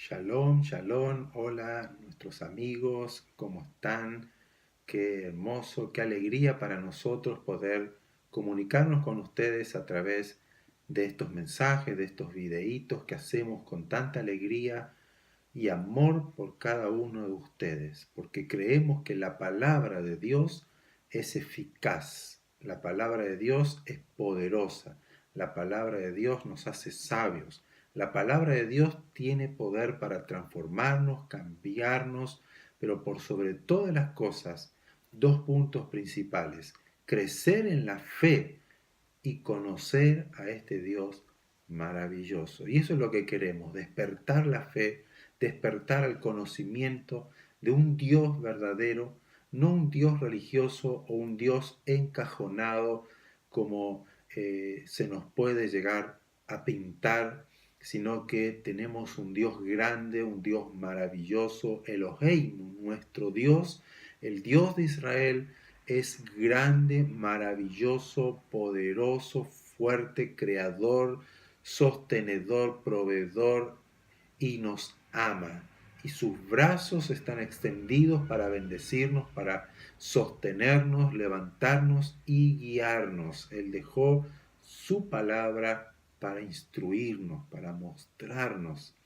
Shalom, shalom, hola nuestros amigos, ¿cómo están? Qué hermoso, qué alegría para nosotros poder comunicarnos con ustedes a través de estos mensajes, de estos videitos que hacemos con tanta alegría y amor por cada uno de ustedes, porque creemos que la palabra de Dios es eficaz, la palabra de Dios es poderosa, la palabra de Dios nos hace sabios, la palabra de Dios tiene poder para transformarnos, cambiarnos, pero por sobre todas las cosas, dos puntos principales: crecer en la fe y conocer a este Dios maravilloso. Y eso es lo que queremos: despertar la fe, despertar al conocimiento de un Dios verdadero, no un Dios religioso o un Dios encajonado como se nos puede llegar a pintar, sino que tenemos un Dios grande, un Dios maravilloso, Elohim, nuestro Dios, el Dios de Israel, es grande, maravilloso, poderoso, fuerte, creador, sostenedor, proveedor, y nos ama. Y sus brazos están extendidos para bendecirnos, para sostenernos, levantarnos y guiarnos. Él dejó su palabra para instruirnos, para mostrarnos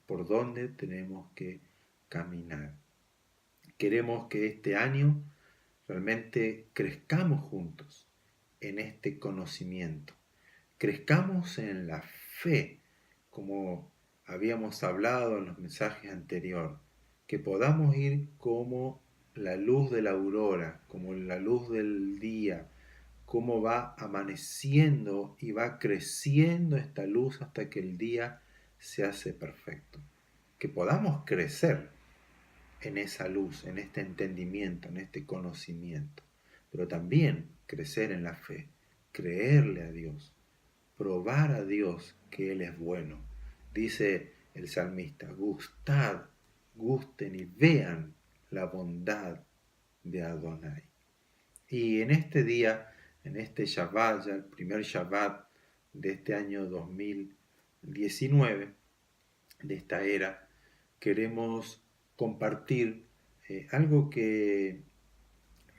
por dónde tenemos que caminar. Queremos que este año realmente crezcamos juntos en este conocimiento, crezcamos en la fe, como habíamos hablado en los mensajes anteriores, que podamos ir como la luz de la aurora, como la luz del día, cómo va amaneciendo y va creciendo esta luz hasta que el día se hace perfecto. Que podamos crecer en esa luz, en este entendimiento, en este conocimiento, pero también crecer en la fe, creerle a Dios, probar a Dios que Él es bueno. Dice el salmista: gustad, gusten y vean la bondad de Adonai. Y en este día, en este Shabbat, ya el primer Shabbat de este año 2019, de esta era, queremos compartir algo que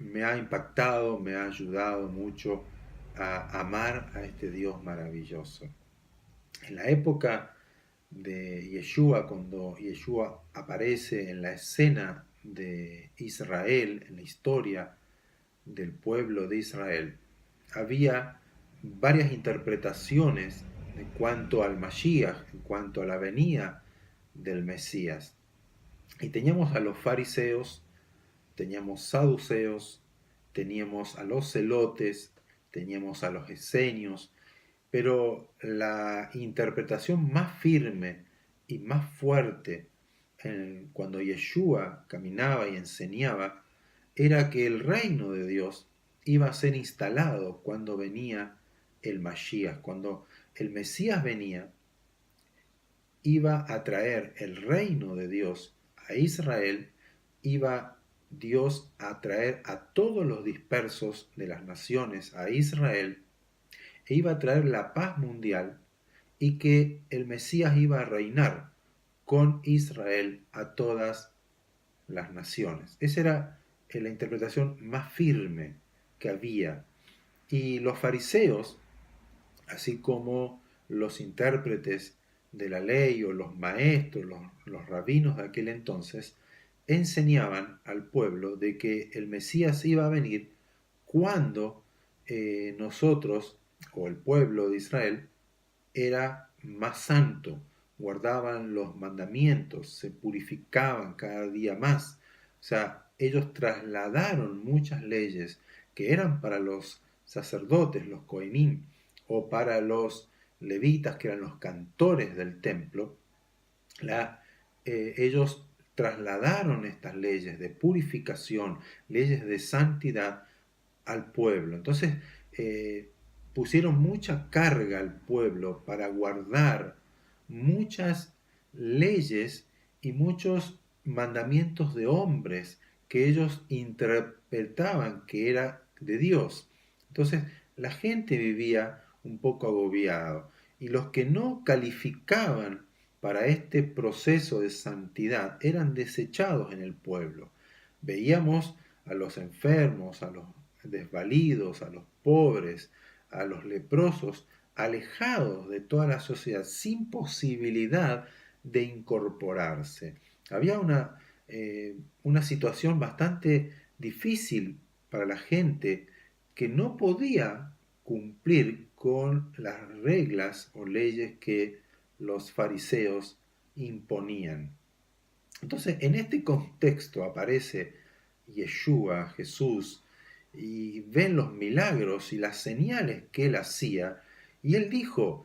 me ha impactado, me ha ayudado mucho a amar a este Dios maravilloso. En la época de Yeshua, cuando Yeshua aparece en la escena de Israel, en la historia del pueblo de Israel, había varias interpretaciones en cuanto al Mashiach, en cuanto a la venida del Mesías. Y teníamos a los fariseos, teníamos saduceos, teníamos a los celotes, teníamos a los esenios, pero la interpretación más firme y más fuerte cuando Yeshua caminaba y enseñaba era que el reino de Dios iba a ser instalado cuando venía el Mashiach, cuando el Mesías venía, iba a traer el reino de Dios a Israel, iba Dios a traer a todos los dispersos de las naciones a Israel, e iba a traer la paz mundial, y que el Mesías iba a reinar con Israel a todas las naciones. Esa era la interpretación más firme que había. Y los fariseos, así como los intérpretes de la ley o los maestros, los rabinos de aquel entonces, enseñaban al pueblo de que el Mesías iba a venir cuando nosotros, o el pueblo de Israel, era más santo, guardaban los mandamientos, se purificaban cada día más. O sea, ellos trasladaron muchas leyes que eran para los sacerdotes, los cohenim, o para los levitas, que eran los cantores del templo. Ellos trasladaron estas leyes de purificación, leyes de santidad al pueblo. Entonces, pusieron mucha carga al pueblo para guardar muchas leyes y muchos mandamientos de hombres que ellos interpretaban que era de Dios. Entonces, la gente vivía un poco agobiado, y los que no calificaban para este proceso de santidad eran desechados en el pueblo. Veíamos a los enfermos, a los desvalidos, a los pobres, a los leprosos, alejados de toda la sociedad, sin posibilidad de incorporarse. Había una situación bastante difícil para la gente que no podía cumplir con las reglas o leyes que los fariseos imponían. Entonces, en este contexto aparece Yeshua, Jesús, y ven los milagros y las señales que él hacía, y él dijo: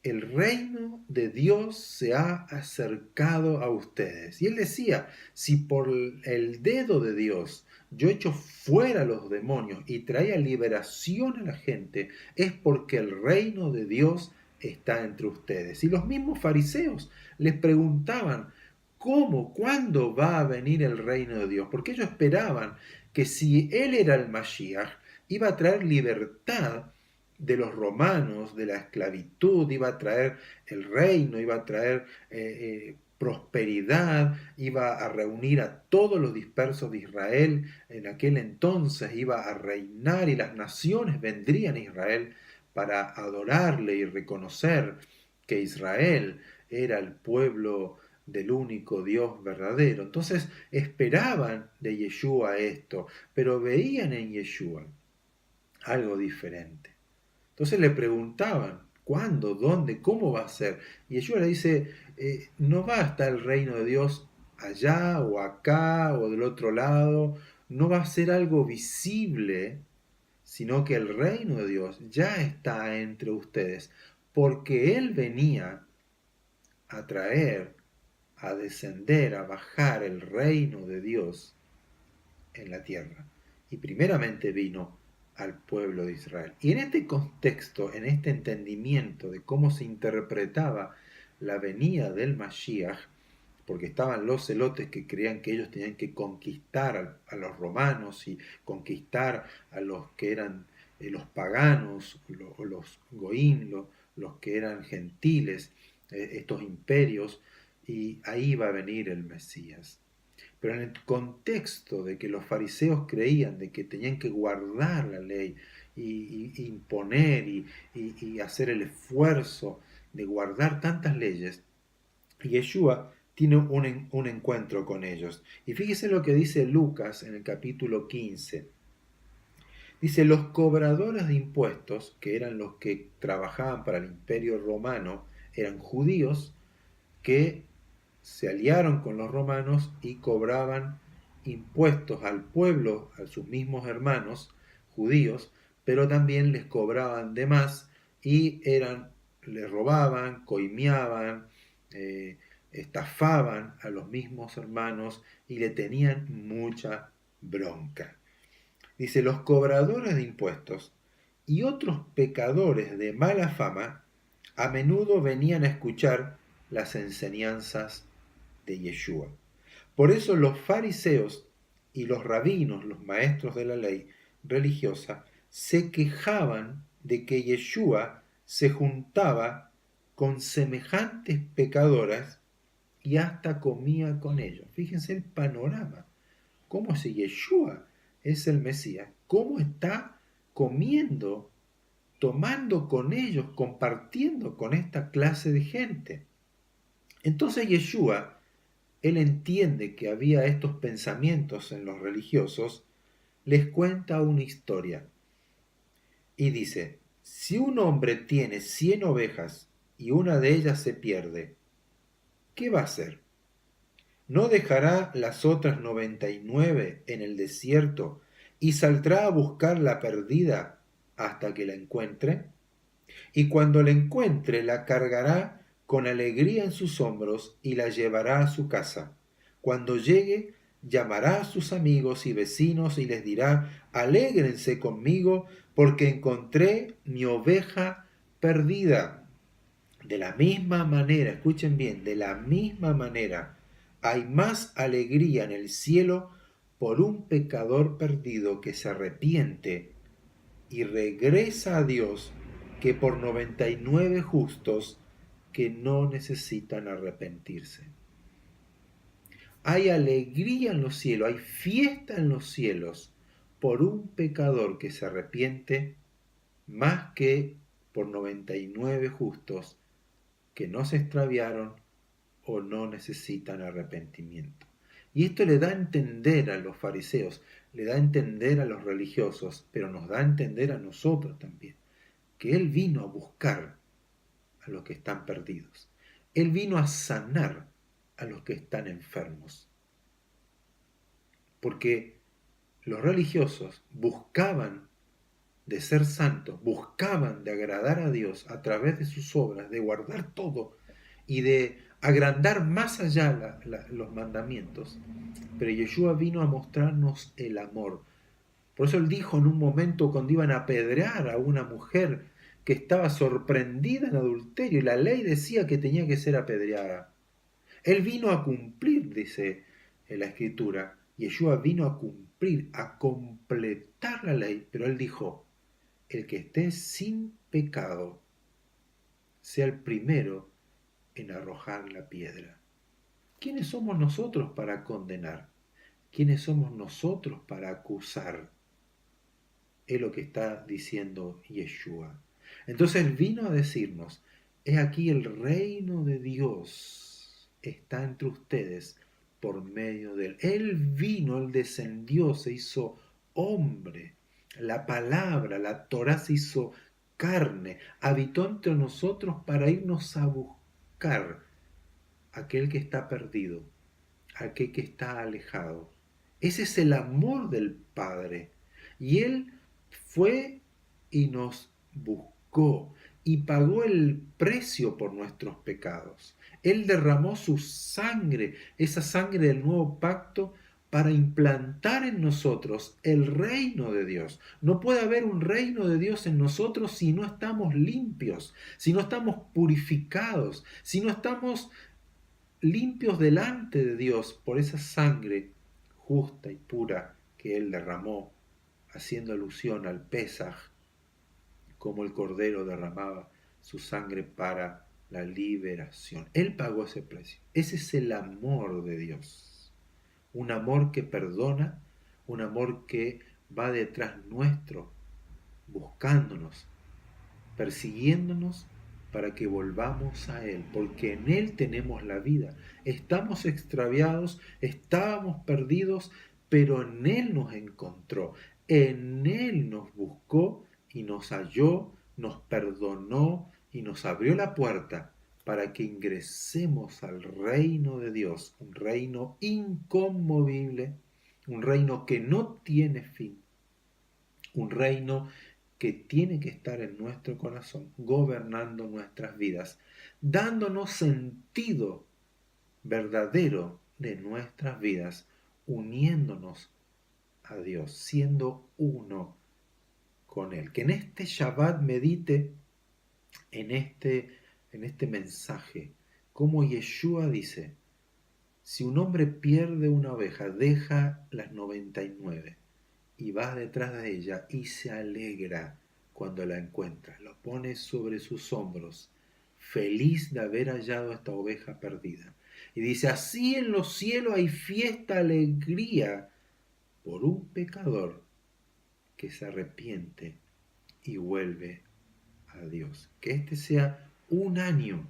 el reino de Dios se ha acercado a ustedes. Y él decía: si por el dedo de Dios yo echo fuera a los demonios y traía liberación a la gente, es porque el reino de Dios está entre ustedes. Y los mismos fariseos les preguntaban: ¿cómo? ¿Cuándo va a venir el reino de Dios? Porque ellos esperaban que si él era el Mashiach, iba a traer libertad de los romanos, de la esclavitud, iba a traer el reino, iba a traer prosperidad, iba a reunir a todos los dispersos de Israel en aquel entonces, iba a reinar y las naciones vendrían a Israel para adorarle y reconocer que Israel era el pueblo del único Dios verdadero. Entonces esperaban de Yeshua esto, pero veían en Yeshua algo diferente. Entonces le preguntaban: ¿cuándo? ¿Dónde? ¿Cómo va a ser? Y Yeshua le dice: no va a estar el reino de Dios allá o acá o del otro lado, no va a ser algo visible, sino que el reino de Dios ya está entre ustedes, porque Él venía a traer, a descender, a bajar el reino de Dios en la tierra. Y primeramente vino al pueblo de Israel. Y en este contexto, en este entendimiento de cómo se interpretaba la venida del Mashiach, porque estaban los celotes que creían que ellos tenían que conquistar a los romanos y conquistar a los que eran los paganos, los goín, los que eran gentiles, estos imperios, y ahí va a venir el Mesías. Pero en el contexto de que los fariseos creían de que tenían que guardar la ley y imponer y hacer el esfuerzo de guardar tantas leyes, Yeshua tiene un encuentro con ellos. Y fíjese lo que dice Lucas en el capítulo 15. Dice: los cobradores de impuestos, que eran los que trabajaban para el imperio romano, eran judíos que se aliaron con los romanos y cobraban impuestos al pueblo, a sus mismos hermanos judíos, pero también les cobraban de más y les robaban, coimeaban, estafaban a los mismos hermanos y le tenían mucha bronca. Dice: los cobradores de impuestos y otros pecadores de mala fama a menudo venían a escuchar las enseñanzas de Yeshua. Por eso los fariseos y los rabinos, los maestros de la ley religiosa, se quejaban de que Yeshua se juntaba con semejantes pecadoras y hasta comía con ellos. Fíjense el panorama. ¿Cómo si Yeshua es el Mesías? ¿Cómo está comiendo, tomando con ellos, compartiendo con esta clase de gente? Entonces Yeshua, él entiende que había estos pensamientos en los religiosos, les cuenta una historia y dice: si un hombre tiene 100 ovejas y una de ellas se pierde, ¿qué va a hacer? ¿No dejará las otras 99 en el desierto y saldrá a buscar la perdida hasta que la encuentre? Y cuando la encuentre, la cargará con alegría en sus hombros y la llevará a su casa. Cuando llegue, llamará a sus amigos y vecinos y les dirá: alégrense conmigo porque encontré mi oveja perdida. De la misma manera, escuchen bien, de la misma manera, hay más alegría en el cielo por un pecador perdido que se arrepiente y regresa a Dios que por 99 justos que no necesitan arrepentirse. Hay alegría en los cielos, hay fiesta en los cielos por un pecador que se arrepiente más que por 99 justos que no se extraviaron o no necesitan arrepentimiento. Y esto le da a entender a los fariseos, le da a entender a los religiosos, pero nos da a entender a nosotros también, que Él vino a buscar a los que están perdidos. Él vino a sanar a los que están enfermos. Porque los religiosos buscaban de ser santos, buscaban de agradar a Dios a través de sus obras, de guardar todo y de agrandar más allá los mandamientos. Pero Yeshua vino a mostrarnos el amor. Por eso él dijo en un momento cuando iban a apedrear a una mujer que estaba sorprendida en adulterio y la ley decía que tenía que ser apedreada. Él vino a cumplir, dice en la escritura, Yeshua vino a cumplir, a completar la ley, pero él dijo, el que esté sin pecado sea el primero en arrojar la piedra. ¿Quiénes somos nosotros para condenar? ¿Quiénes somos nosotros para acusar? Es lo que está diciendo Yeshua. Entonces él vino a decirnos, he aquí el reino de Dios está entre ustedes por medio de él. Él vino, él descendió, se hizo hombre. La palabra, la Torá se hizo carne, habitó entre nosotros para irnos a buscar a aquel que está perdido, a aquel que está alejado. Ese es el amor del Padre. Y Él fue y nos buscó y pagó el precio por nuestros pecados. Él derramó su sangre, esa sangre del nuevo pacto, para implantar en nosotros el reino de Dios. No puede haber un reino de Dios en nosotros si no estamos limpios, si no estamos purificados, si no estamos limpios delante de Dios por esa sangre justa y pura que Él derramó, haciendo alusión al Pesaj, como el Cordero derramaba su sangre para la liberación. Él pagó ese precio. Ese es el amor de Dios. Un amor que perdona, un amor que va detrás nuestro, buscándonos, persiguiéndonos para que volvamos a Él, porque en Él tenemos la vida. Estamos extraviados, estábamos perdidos, pero en Él nos encontró, en Él nos buscó y nos halló, nos perdonó y nos abrió la puerta para que ingresemos al reino de Dios, un reino inconmovible, un reino que no tiene fin, un reino que tiene que estar en nuestro corazón, gobernando nuestras vidas, dándonos sentido verdadero de nuestras vidas, uniéndonos a Dios, siendo uno con Él. Que en este Shabbat medite en este mensaje, como Yeshua dice, si un hombre pierde una oveja, deja las 99 y va detrás de ella y se alegra cuando la encuentra, lo pone sobre sus hombros, feliz de haber hallado esta oveja perdida. Y dice, así en los cielos hay fiesta, alegría por un pecador que se arrepiente y vuelve a Dios. Que este sea un año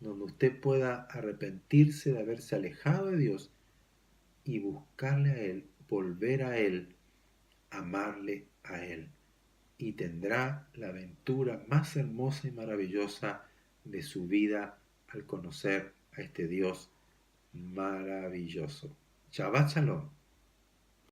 donde usted pueda arrepentirse de haberse alejado de Dios y buscarle a Él, volver a Él, amarle a Él, y tendrá la aventura más hermosa y maravillosa de su vida al conocer a este Dios maravilloso. Shabbat Shalom.